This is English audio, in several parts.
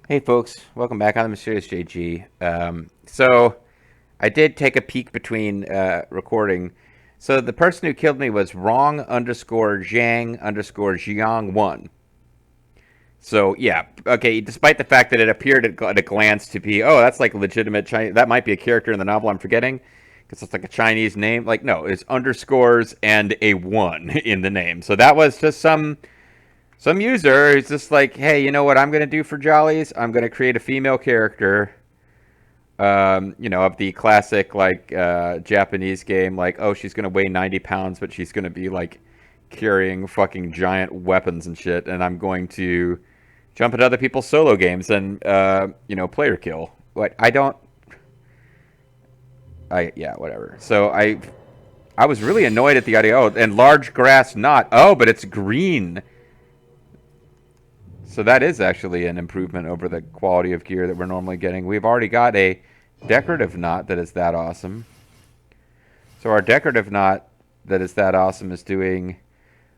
Hey folks, welcome back. I'm the Mysterious JG. So I did take a peek between recording. So the person who killed me was wrong underscore Zhang underscore Jiang 1. So yeah, okay. Despite the fact that it appeared at a glance to be, oh, that's like legitimate Chinese. That might be a character in the novel I'm forgetting because it's like a Chinese name. Like no, it's underscores and a 1 in the name. So that was just some user who's just like, hey, you know what I'm going to do for Jollies? I'm going to create a female character, of the classic, like, Japanese game, like, oh, she's going to weigh 90 pounds, but she's going to be, like, carrying fucking giant weapons and shit, and I'm going to jump into other people's solo games and, player kill. What, yeah, whatever. So I was really annoyed at the idea, oh, and large grass knot. Oh, but it's green. So that is actually an improvement over the quality of gear that we're normally getting. We've already got a decorative knot that is that awesome. So our decorative knot that is that awesome is doing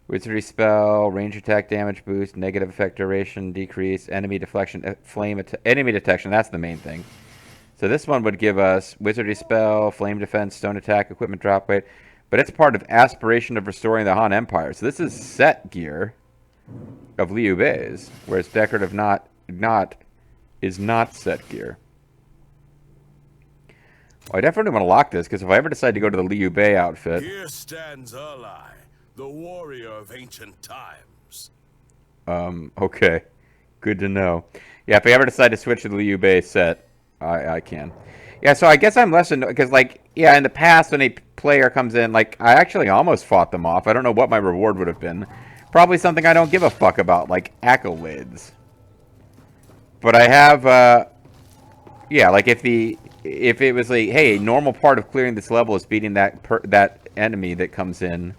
wizardry spell, range attack damage boost, negative effect duration decrease, enemy deflection, enemy detection. That's the main thing. So this one would give us wizardry spell, flame defense, stone attack, equipment drop weight. But it's part of aspiration of restoring the Han Empire. So this is set gear of Liu Bei's, whereas decorative knot is not set gear. Well, I definitely want to lock this because if I ever decide to go to the Liu Bei outfit, here stands Erlai, the warrior of ancient times. Okay, good to know. Yeah, if I ever decide to switch to the Liu Bei set, I can. Yeah, so I guess I'm less annoyed because, like, yeah, in the past when a player comes in, like, I actually almost fought them off. I don't know what my reward would have been. Probably something I don't give a fuck about, like accolades. But I have, yeah, like if it was like, hey, a normal part of clearing this level is beating that enemy that comes in,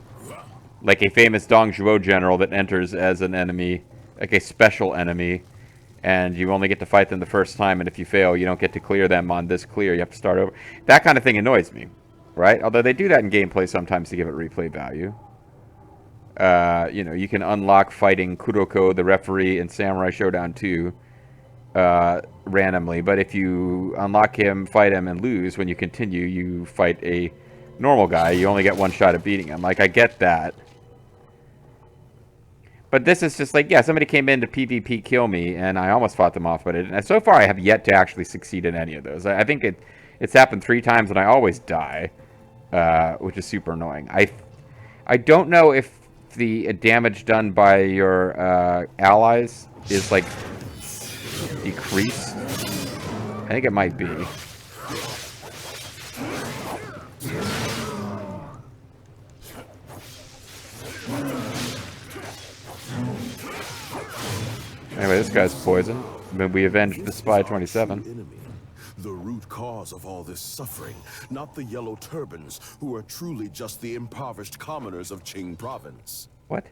like a famous Dong Zhuo general that enters as an enemy, like a special enemy, and you only get to fight them the first time, and if you fail, you don't get to clear them on this clear. You have to start over. That kind of thing annoys me, right? Although they do that in gameplay sometimes to give it replay value. You can unlock fighting Kuroko, the referee, in Samurai Showdown 2 randomly. But if you unlock him, fight him, and lose, when you continue, you fight a normal guy. You only get one shot at beating him. Like, I get that. But this is just like, yeah, somebody came in to PvP kill me, and I almost fought them off. But so far, I have yet to actually succeed in any of those. I think it's happened 3 times, and I always die, which is super annoying. I don't know if the damage done by your allies is like decreased. I think it might be. Anyway, this guy's poisoned. But we avenged the Spy 27. The root cause of all this suffering, not the yellow turbans, who are truly just the impoverished commoners of Qing province. What?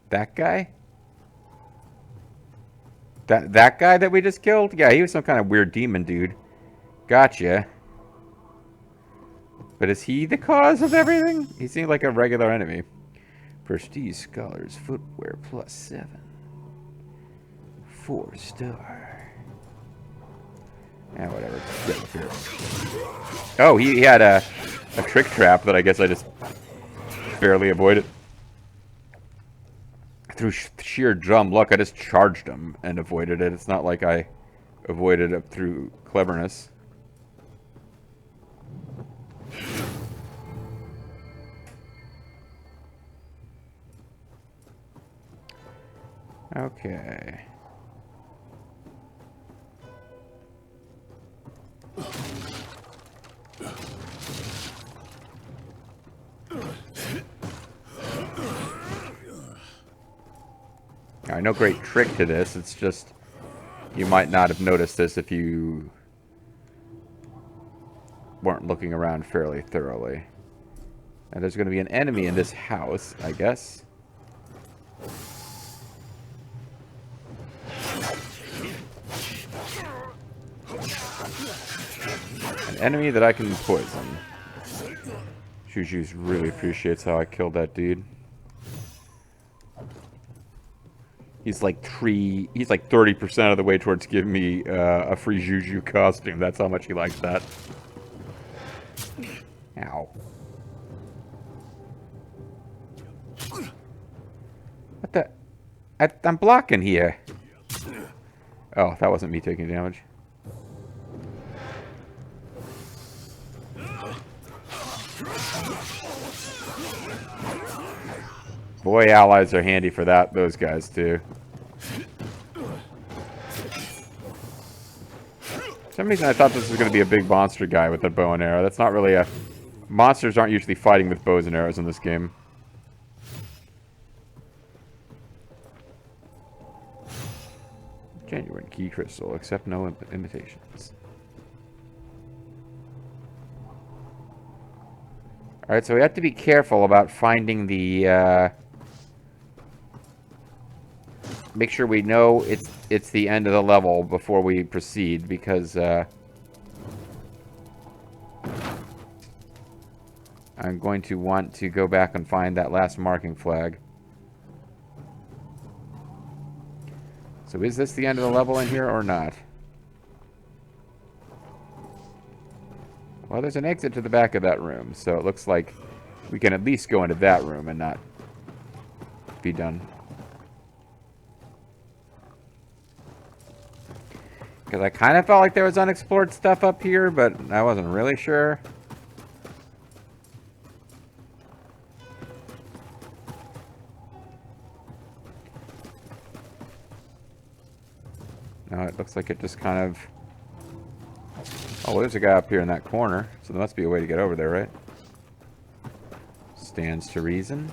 That guy? That guy that we just killed? Yeah, he was some kind of weird demon dude. Gotcha. But is he the cause of everything? He seemed like a regular enemy. Prestige Scholars Footwear +7. 4-star. Whatever. Get up here. Oh, he had a trick trap that I guess I just barely avoided. Through sheer dumb luck, I just charged him and avoided it. It's not like I avoided it through cleverness. Okay. No great trick to this. It's just you might not have noticed this if you weren't looking around fairly thoroughly. And there's going to be an enemy in this house, I guess. An enemy that I can poison. Juju's really appreciates how I killed that dude. He's like 30% of the way towards giving me a free Juju costume. That's how much he likes that. Ow. What the? I'm blocking here. Oh, that wasn't me taking damage. Boy, allies are handy for those guys too. For some reason I thought this was going to be a big monster guy with a bow and arrow. That's not really a... Monsters aren't usually fighting with bows and arrows in this game. Genuine key crystal, accept no imitations. Alright, so we have to be careful about finding the... Make sure we know it's the end of the level before we proceed, because I'm going to want to go back and find that last marking flag. So is this the end of the level in here or not? Well, there's an exit to the back of that room, so it looks like we can at least go into that room and not be done. Because I kind of felt like there was unexplored stuff up here, but I wasn't really sure. No, it looks like it just kind of... Oh, there's a guy up here in that corner, so there must be a way to get over there, right? Stands to reason.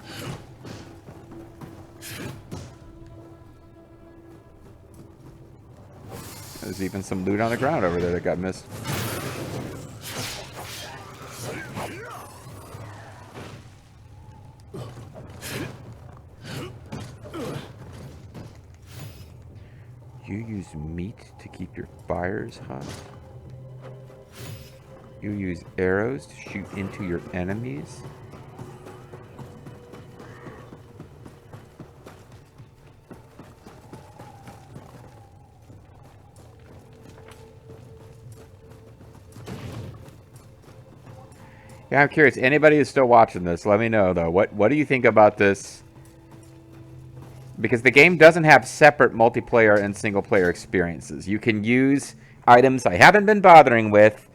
There's even some loot on the ground over there that got missed. You use meat to keep your fires hot. You use arrows to shoot into your enemies. Yeah, I'm curious. Anybody who's still watching this, let me know, though. What do you think about this? Because the game doesn't have separate multiplayer and single-player experiences. You can use items I haven't been bothering with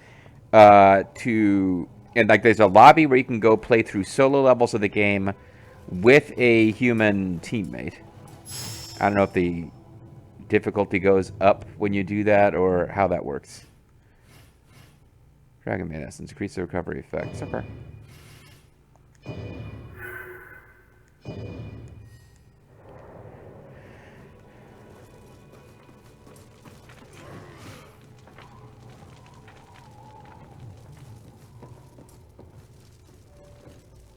to... And, like, there's a lobby where you can go play through solo levels of the game with a human teammate. I don't know if the difficulty goes up when you do that or how that works. Dragon Man Essence, increase the recovery effect. Okay.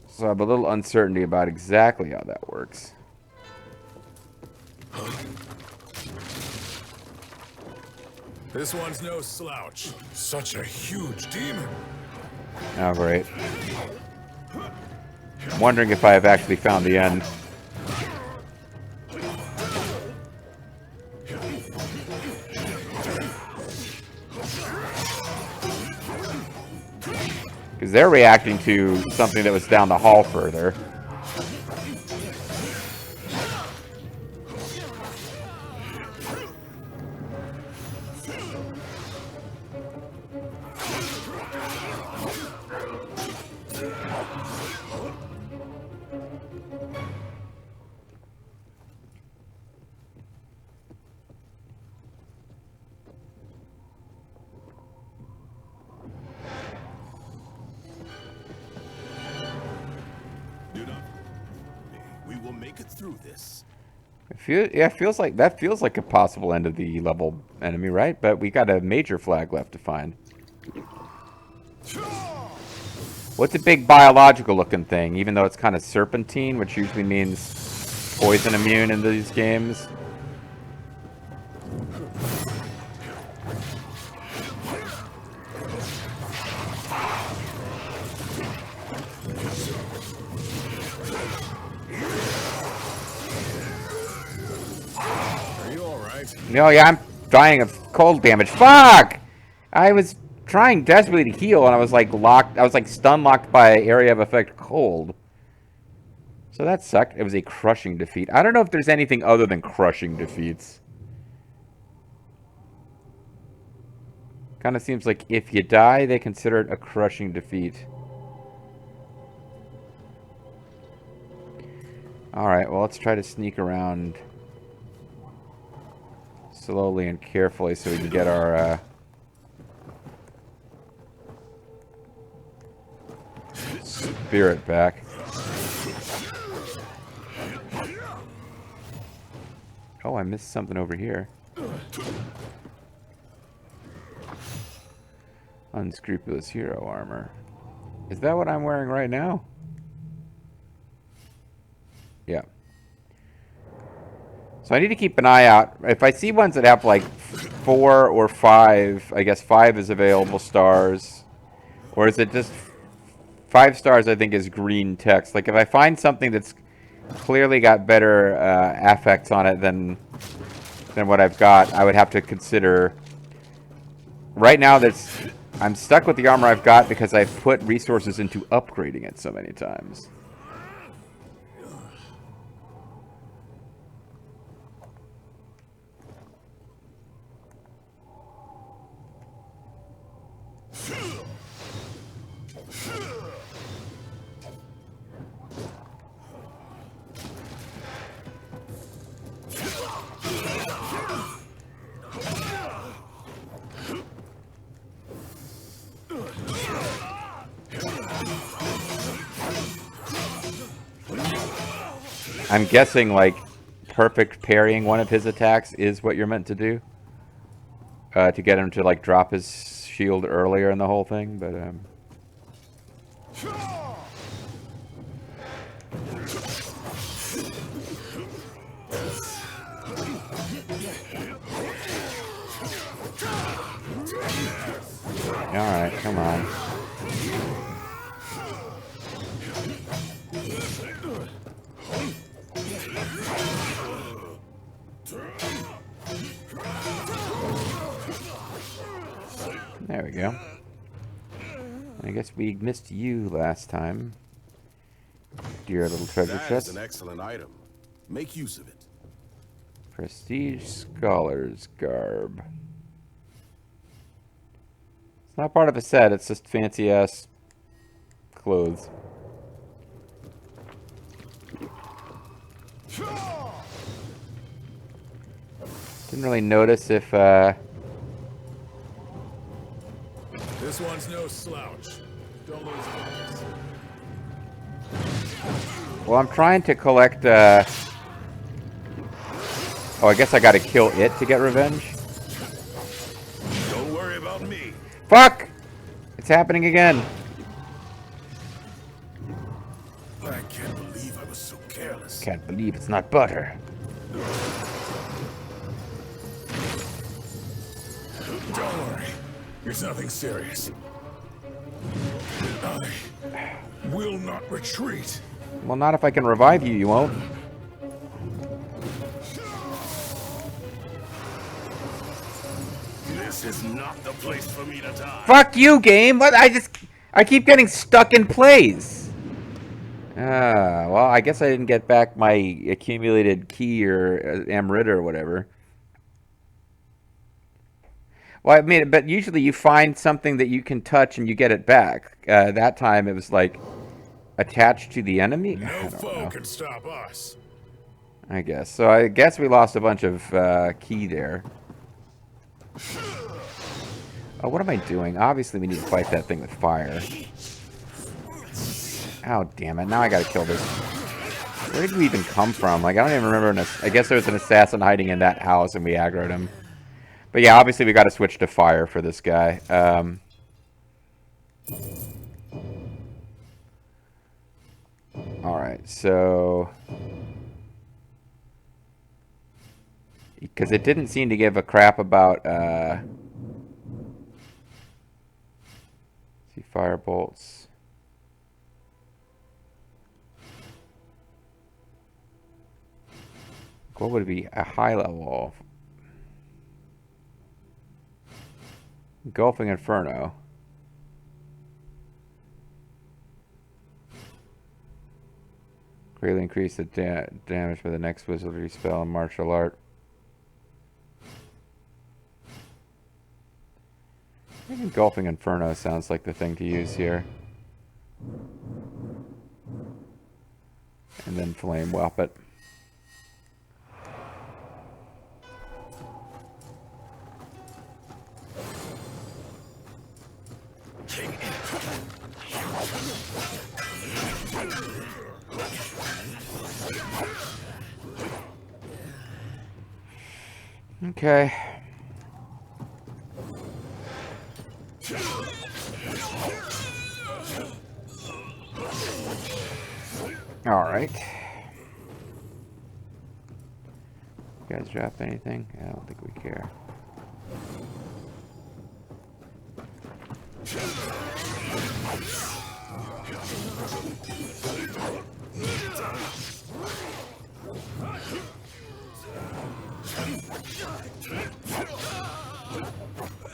So I have a little uncertainty about exactly how that works. This one's no slouch. Such a huge demon. Oh, great. I'm wondering if I have actually found the end. Because they're reacting to something that was down the hall further. Yeah, it feels like a possible end of the level enemy, right? But we got a major flag left to find. What's a big biological looking thing? Even though it's kind of serpentine, which usually means poison immune in these games. right. No, yeah, I'm dying of cold damage. Fuck! I was trying desperately to heal, and I was like locked. I was like stun locked by area of effect cold. So that sucked. It was a crushing defeat. I don't know if there's anything other than crushing defeats. Kind of seems like if you die, they consider it a crushing defeat. Alright, well, let's try to sneak around slowly and carefully so we can get our spirit back. Oh, I missed something over here. Unscrupulous hero armor. Is that what I'm wearing right now? Yeah. So I need to keep an eye out. If I see ones that have like 4 or 5, I guess 5 is available stars. Or is it just 5 stars, I think, is green text. Like if I find something that's clearly got better affects on it than what I've got, I would have to consider. Right now, I'm stuck with the armor I've got because I've put resources into upgrading it so many times. I'm guessing, like, perfect parrying one of his attacks is what you're meant to do. To get him to, like, drop his shield earlier in the whole thing, but, Alright, come on. There we go. I guess we missed you last time. Dear little treasure That chest. is an excellent item. Make use of it. Prestige Scholar's Garb. It's not part of a set, it's just fancy-ass clothes. Didn't really notice if, This one's no slouch. Don't lose focus. Well, I'm trying to collect, Oh, I guess I gotta kill it to get revenge. Don't worry about me. Fuck! It's happening again. I can't believe I was so careless. Can't believe it's not butter. Don't worry. It's nothing serious. I will not retreat. Well, not if I can revive you, you won't. This is not the place for me to die. Fuck you, game! What? I keep getting stuck in plays. Well, I guess I didn't get back my accumulated key or Amrita or whatever. Well, I mean, but usually you find something that you can touch and you get it back. That time it was like attached to the enemy. No foe can stop us. I guess. So I guess we lost a bunch of key there. Oh, what am I doing? Obviously we need to fight that thing with fire. Oh, damn it. Now I gotta kill this. Where did we even come from? Like, I don't even remember. I guess there was an assassin hiding in that house and we aggroed him. But yeah, obviously we gotta switch to fire for this guy. Alright, so... Because it didn't seem to give a crap about, see, fire bolts. What would it be? A high level. Engulfing Inferno. Greatly increase the damage for the next wizardry spell and martial art. I think Engulfing Inferno sounds like the thing to use here. And then Flame Whelp it. Okay. All right. You guys drop anything? I don't think we care.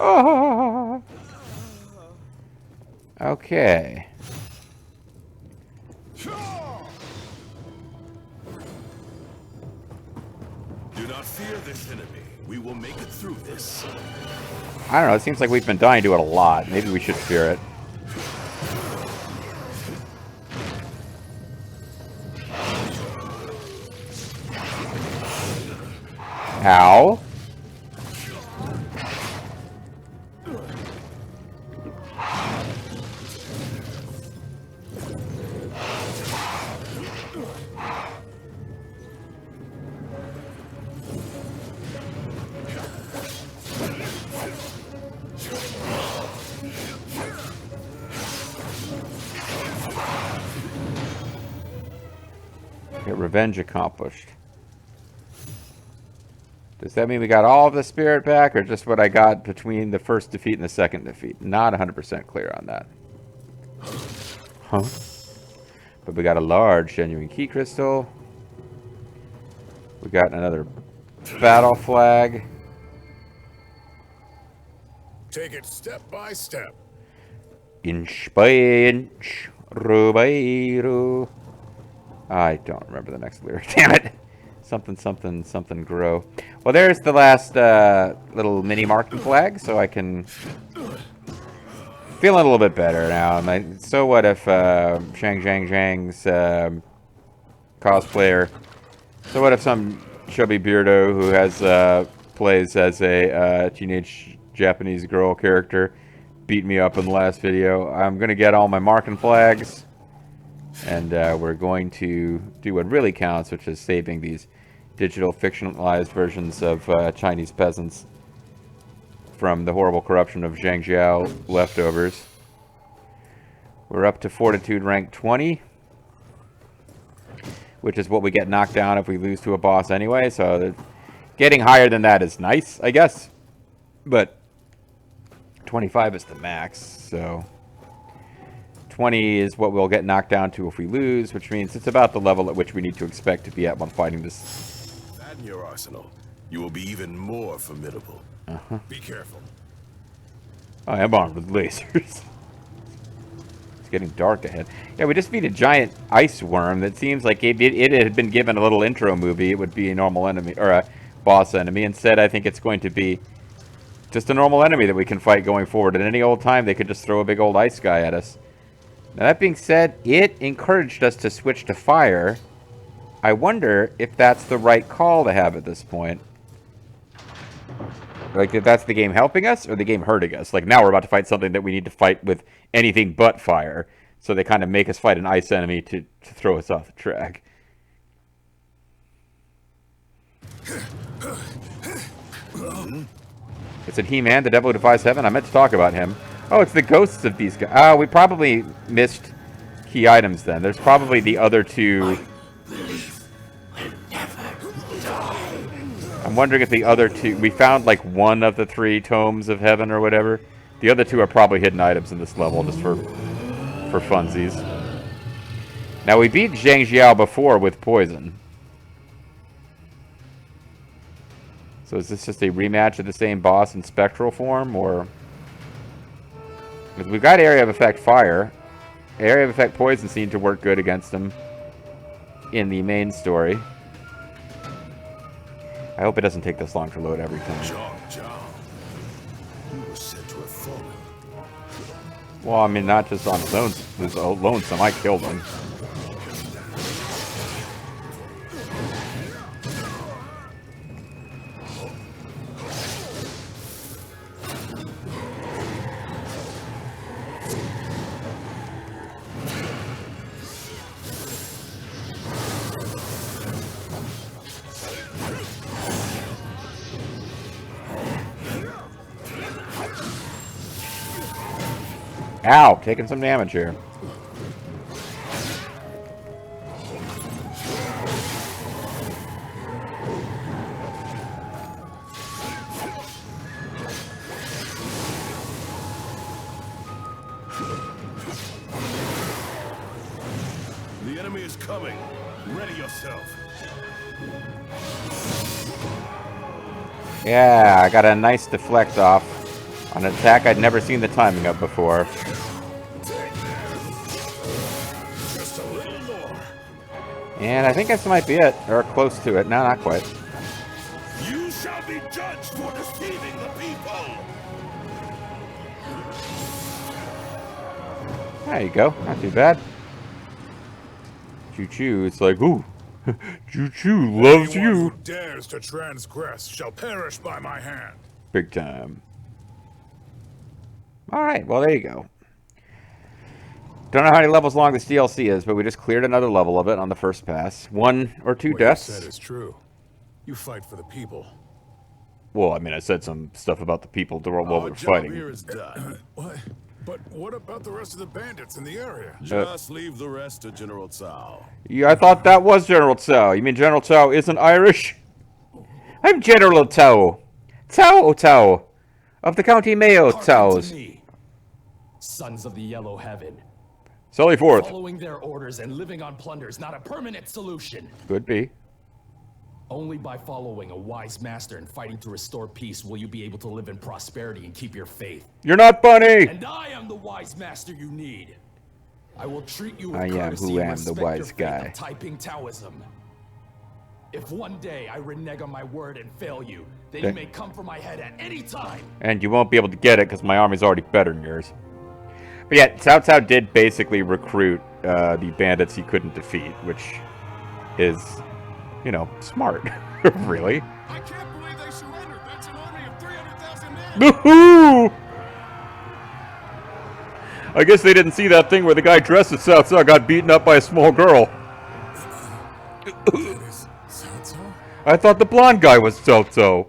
Oh. Okay. Do not fear this enemy. We will make it through this. I don't know. It seems like we've been dying to it a lot. Maybe we should fear it. Ow. Get revenge accomplished. Does that mean we got all of the spirit back, or just what I got between the first defeat and the second defeat? Not 100% clear on that. Huh? But we got a large genuine key crystal. We got another battle flag. Take it step by step. Inch by inch, row by row. I don't remember the next lyric. Damn it. Something, something, something grow. Well, there's the last little mini marking flag, so I can... Feeling a little bit better now. So what if Shang Zhang's cosplayer... So what if some chubby beardo who has plays as a teenage Japanese girl character beat me up in the last video? I'm going to get all my marking flags. And we're going to do what really counts, which is saving these digital fictionalized versions of Chinese peasants from the horrible corruption of Zhang Jiao leftovers. We're up to Fortitude rank 20, which is what we get knocked down if we lose to a boss anyway, so getting higher than that is nice, I guess. But 25 is the max, so 20 is what we'll get knocked down to if we lose, which means it's about the level at which we need to expect to be at when fighting this. That in your arsenal, you will be even more formidable. Be careful. I am armed with lasers. It's getting dark ahead. Yeah, we just beat a giant ice worm that seems like if it had been given a little intro movie, it would be a normal enemy, or a boss enemy. Instead, I think it's going to be just a normal enemy that we can fight going forward. At any old time, they could just throw a big old ice guy at us. Now, that being said, it encouraged us to switch to fire. I wonder if that's the right call to have at this point. Like, if that's the game helping us or the game hurting us. Like, now we're about to fight something that we need to fight with anything but fire. So they kind of make us fight an ice enemy to throw us off the track. It's a He-Man, the Devil Who Defies Heaven. I meant to talk about him. Oh, it's the ghosts of these guys. Oh, we probably missed key items then. There's probably the other two. I'm wondering if the other two... We found like one of the 3 tomes of heaven or whatever. The other 2 are probably hidden items in this level just for funsies. Now, we beat Zhang Jiao before with poison. So is this just a rematch of the same boss in spectral form, or... we've got area of effect fire. Area of effect poison seemed to work good against him in the main story. I hope it doesn't take this long to load everything. Cao Cao, you were said to have fallen. Well, I mean, not just on his own lonesome. I killed him. Ow, taking some damage here. The enemy is coming. Ready yourself. Yeah, I got a nice deflect off on an attack I'd never seen the timing of before. Just a little more. And I think this might be it, or close to it. No, not quite. You shall be judged for deceiving the people. There you go. Not too bad. Choo-choo, it's like, ooh, choo-choo loves Anyone you. who dares to transgress shall perish by my hand. Big time. Alright, well, there you go. Don't know how many levels long this DLC is, but we just cleared another level of it on the first pass. 1 or 2 What you deaths. said is true. You fight for the people. Well, I mean, I said some stuff about the people while we Our were job fighting. here is done. What? But what about the rest of the bandits in the area? Just leave the rest to General Cao. Yeah, I thought that was General Cao. You mean General Cao isn't Irish? I'm General Cao. Cao of the County Mayo Hearken to Caos. me, sons of the Yellow Heaven. Sully Forth. Following their orders and living on plunder is not a permanent solution. Could be. Only by following a wise master and fighting to restore peace will you be able to live in prosperity and keep your faith. You're not Bunny! And I am the wise master you need. I will treat you with I am courtesy who and am the respect wise your faith guy. of Taiping Taoism. If one day I renege on my word and fail you, then you may come for my head at any time. And you won't be able to get it because my army's already better than yours. But yeah, Cao Cao did basically recruit the bandits he couldn't defeat, which is, you know, smart. Really. I can't believe they surrendered. That's an army of 300,000 men. Woohoo! I guess they didn't see that thing where the guy dressed as Cao Cao got beaten up by a small girl. That is Cao Cao? I thought the blonde guy was Cao Cao.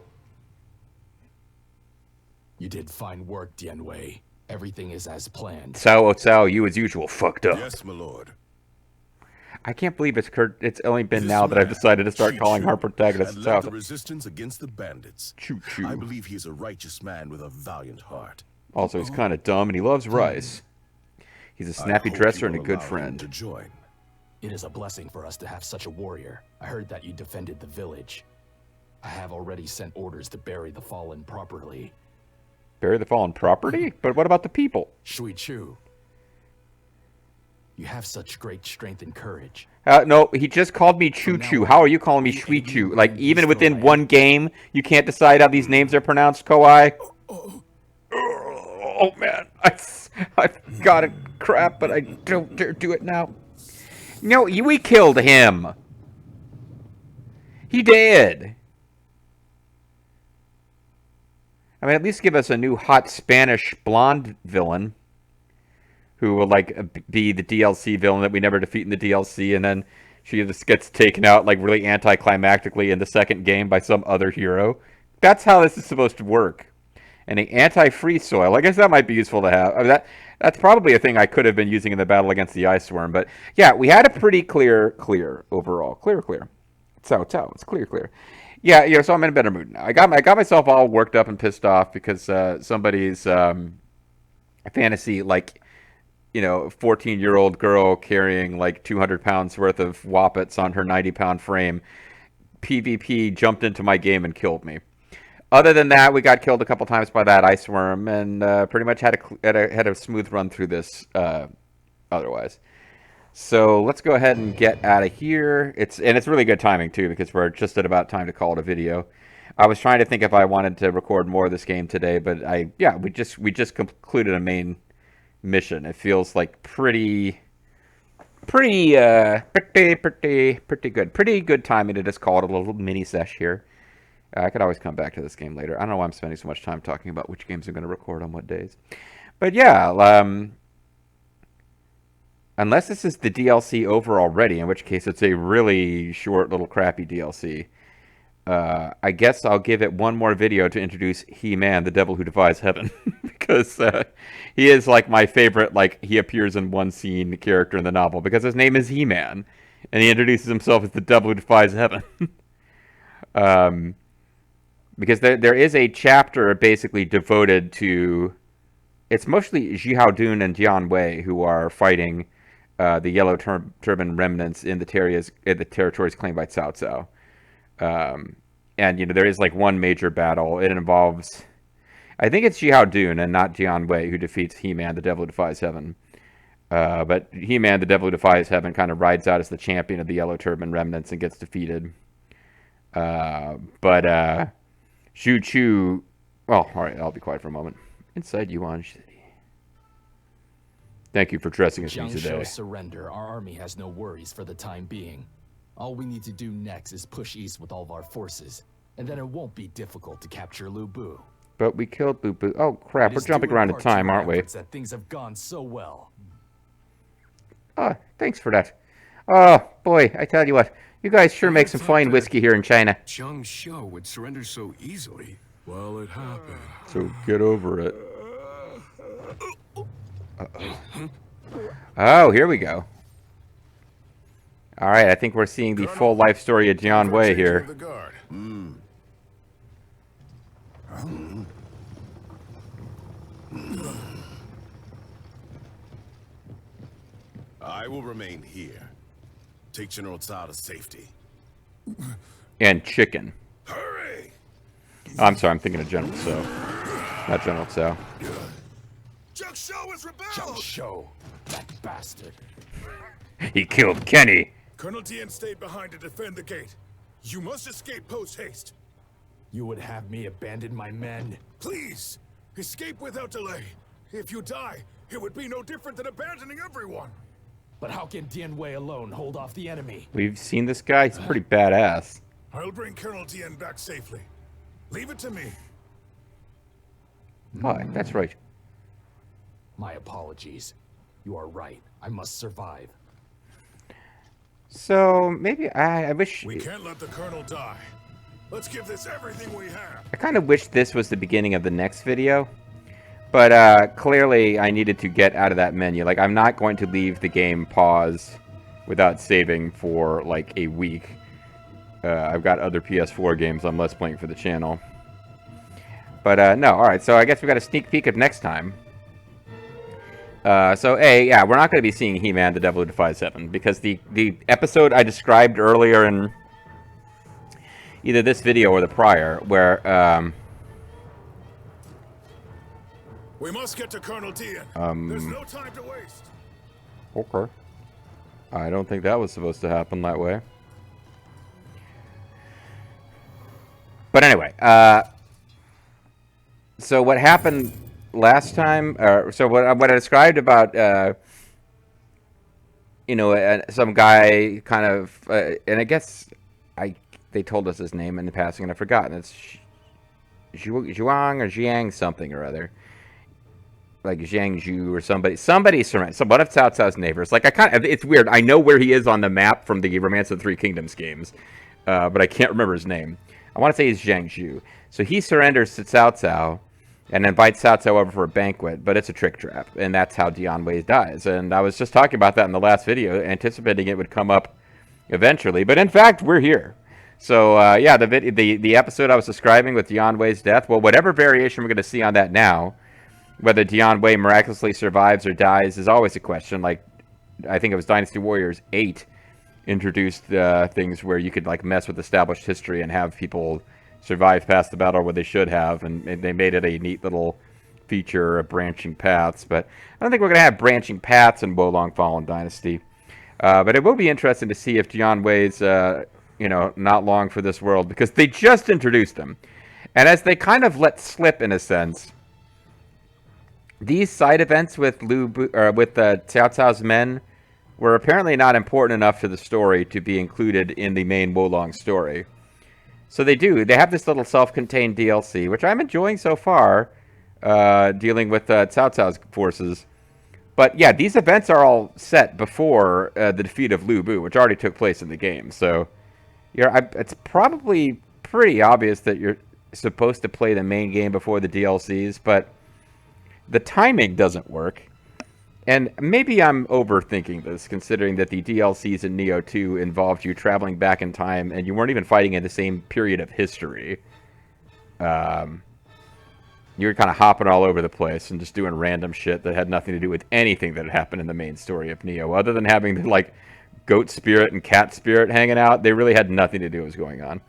You did fine work, Dianwei. Everything is as planned. Cao, you as usual fucked up. Yes, my lord. I can't believe it's only been now that I've decided to start calling our protagonist and led the Cao. resistance against the bandits. Choo-choo. I believe he is a righteous man with a valiant heart. Also, he's kind of dumb and he loves rice. He's a snappy I hope dresser you and a will good allow him friend. to join. It is a blessing for us to have such a warrior. I heard that you defended the village. I have already sent orders to bury the fallen properly. Bury the fallen property? But what about the people? Shui Chu, you have such great strength and courage. No, he just called me Choo Choo. How are you calling me Shui Chu? Like, even within one game, you can't decide how these names are pronounced, Kawhi? Oh, man. I've got it. Crap, but I don't dare do it now. No, we killed him. He did. I mean, at least give us a new hot Spanish blonde villain who will, like, be the DLC villain that we never defeat in the DLC, and then she just gets taken out, like, really anticlimactically in the second game by some other hero. That's how this is supposed to work. And an anti-free soil. I guess that might be useful to have. I mean, that's probably a thing I could have been using in the battle against the Ice Worm. But, yeah, we had a pretty clear overall. Clear. Cao. It's clear. Yeah, so I'm in a better mood now. I got myself all worked up and pissed off because somebody's fantasy, like, 14-year-old girl carrying like 200 pounds worth of Woppets on her 90-pound frame, PvP jumped into my game and killed me. Other than that, we got killed a couple times by that ice worm, and pretty much had a smooth run through this otherwise. So let's go ahead and get out of here. It's really good timing too, because we're just at about time to call it a video. I was trying to think if I wanted to record more of this game today, but we just concluded a main mission. It feels like pretty good. Pretty good timing to just call it a little mini sesh here. I could always come back to this game later. I don't know why I'm spending so much time talking about which games I'm going to record on what days. But yeah, unless this is the DLC over already, in which case it's a really short little crappy DLC. I guess I'll give it one more video to introduce He-Man, the Devil Who Defies Heaven, because he is like my favorite. Like, he appears in one scene character in the novel because his name is He-Man, and he introduces himself as the Devil Who Defies Heaven. Because there is a chapter basically devoted to. It's mostly Zhihao Dun and Jian Wei who are fighting the Yellow Turban remnants in the territories claimed by Cao Cao. And there is like one major battle. It involves, I think it's Zhihao Dun and not Jian Wei who defeats He-Man, the Devil Who Defies Heaven. But He-Man, the Devil Who Defies Heaven, kind of rides out as the champion of the Yellow Turban remnants and gets defeated. But Xu Chu. Well, all right, I'll be quiet for a moment. Inside Yuan City. Thank you for dressing as me today. Surrender. Our army has no worries for the time being. All we need to do next is push east with all of our forces, and then it won't be difficult to capture Lu Bu. But we killed Lu Bu. Oh crap! We're jumping around in time, aren't we? That things have gone so well. Oh, thanks for that. Oh boy, I tell you what, you guys sure make some fine whiskey here in China. Jiang Shou would surrender so easily. Well, it happened. So get over it. Oh, here we go. All right, I think we're seeing the full life story of Jian Wei here. I will remain here. Take General Cao to safety. And chicken. Hurry! Oh, I'm sorry, I'm thinking of General Cao. Not General Cao. Jiang Shou has rebelled! Jiang Shou, that bastard. He killed Kenny. Colonel Tien stayed behind to defend the gate. You must escape post-haste. You would have me abandon my men? Please, escape without delay. If you die, it would be no different than abandoning everyone. But how can Dian Wei alone hold off the enemy? We've seen this guy. He's pretty badass. I'll bring Colonel Tien back safely. Leave it to me. Oh, that's right. My apologies. You are right. I must survive. So maybe I wish. We can't let the Colonel die. Let's give this everything we have. I kind of wish this was the beginning of the next video. But clearly I needed to get out of that menu. Like, I'm not going to leave the game paused without saving for like a week. I've got other PS4 games I'm less playing for the channel. But no, alright, so I guess we got a sneak peek of next time. So yeah, we're not going to be seeing He-Man, the Devil Who Defies Heaven, because the episode I described earlier in either this video or the prior, where we must get to Colonel Tien. There's no time to waste. Okay. I don't think that was supposed to happen that way. But anyway, so what happened last time, so what I described about, you know, some guy kind of, and I guess they told us his name in the passing and I've forgotten. It's Zhuang or Jiang something or other. Like Zhang Zhu or somebody surrounded. So one of Cao Cao's neighbors. Like, it's weird. I know where he is on the map from the Romance of the Three Kingdoms games, but I can't remember his name. I want to say he's Zhang Zhu. So he surrenders to Cao Cao and invites Cao Cao over for a banquet, but it's a trick trap, and that's how Dian Wei dies. And I was just talking about that in the last video, anticipating it would come up eventually, but in fact, we're here. So yeah, the episode I was describing with Dian Wei's death, well, whatever variation we're going to see on that now, whether Dian Wei miraculously survives or dies is always a question. Like, I think it was Dynasty Warriors 8 introduced things where you could like mess with established history and have people survived past the battle where they should have, and they made it a neat little feature of branching paths. But I don't think we're going to have branching paths in Wolong Fallen Dynasty. But it will be interesting to see if Jian Wei's, not long for this world, because they just introduced him. And as they kind of let slip, in a sense, these side events with Cao Cao's men were apparently not important enough to the story to be included in the main Wolong story. So they have this little self-contained DLC, which I'm enjoying so far, dealing with Cao Cao's forces. But yeah, these events are all set before the defeat of Lu Bu, which already took place in the game. So it's probably pretty obvious that you're supposed to play the main game before the DLCs, but the timing doesn't work. And maybe I'm overthinking this, considering that the DLCs in Neo 2 involved you traveling back in time, and you weren't even fighting in the same period of history. You were kind of hopping all over the place and just doing random shit that had nothing to do with anything that had happened in the main story of Neo. Other than having the, like, goat spirit and cat spirit hanging out, they really had nothing to do with what was going on.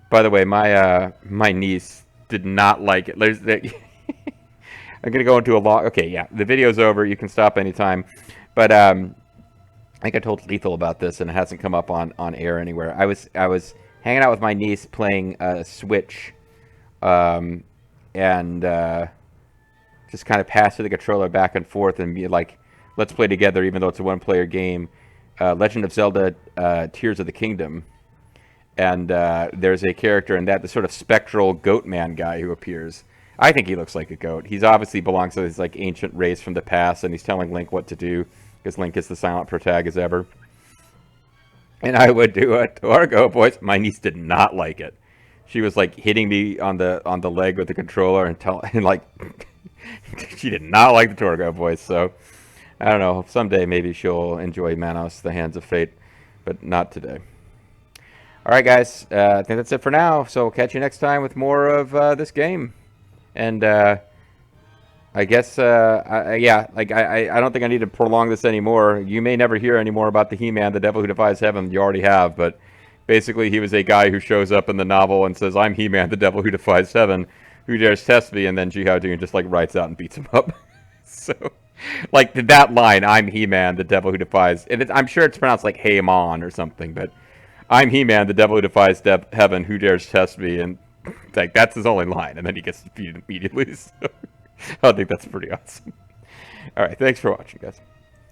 By the way, my niece did not like it. I'm going to go into a long... Okay, yeah, the video's over. You can stop anytime. But I think I told Lethal about this, and it hasn't come up on air anywhere. I was hanging out with my niece playing Switch, and just kind of passing the controller back and forth and be like, let's play together, even though it's a one-player game. Legend of Zelda Tears of the Kingdom. And there's a character in that, the sort of spectral goat man guy who appears. I think he looks like a goat. He's obviously belongs to this like ancient race from the past, and he's telling Link what to do, because Link is the silent protagonist as ever. And I would do a Torgo voice. My niece did not like it. She was like hitting me on the leg with the controller and like she did not like the Torgo voice. So I don't know. Someday maybe she'll enjoy Manos: The Hands of Fate, but not today. All right, guys. I think that's it for now. So we'll catch you next time with more of this game. And I guess, I don't think I need to prolong this anymore. You may never hear any more about the He-Man, the Devil Who Defies Heaven. You already have, but basically he was a guy who shows up in the novel and says, I'm He-Man, the Devil Who Defies Heaven. Who dares test me? And then Ji Hao Dun just like writes out and beats him up. So, like that line, I'm He-Man, the Devil Who Defies... I'm sure it's pronounced like Hey-Mon or something, but I'm He-Man, the Devil Who Defies Heaven. Who dares test me? And like that's his only line, and then he gets defeated immediately. So I think that's pretty awesome. All right, thanks for watching, guys.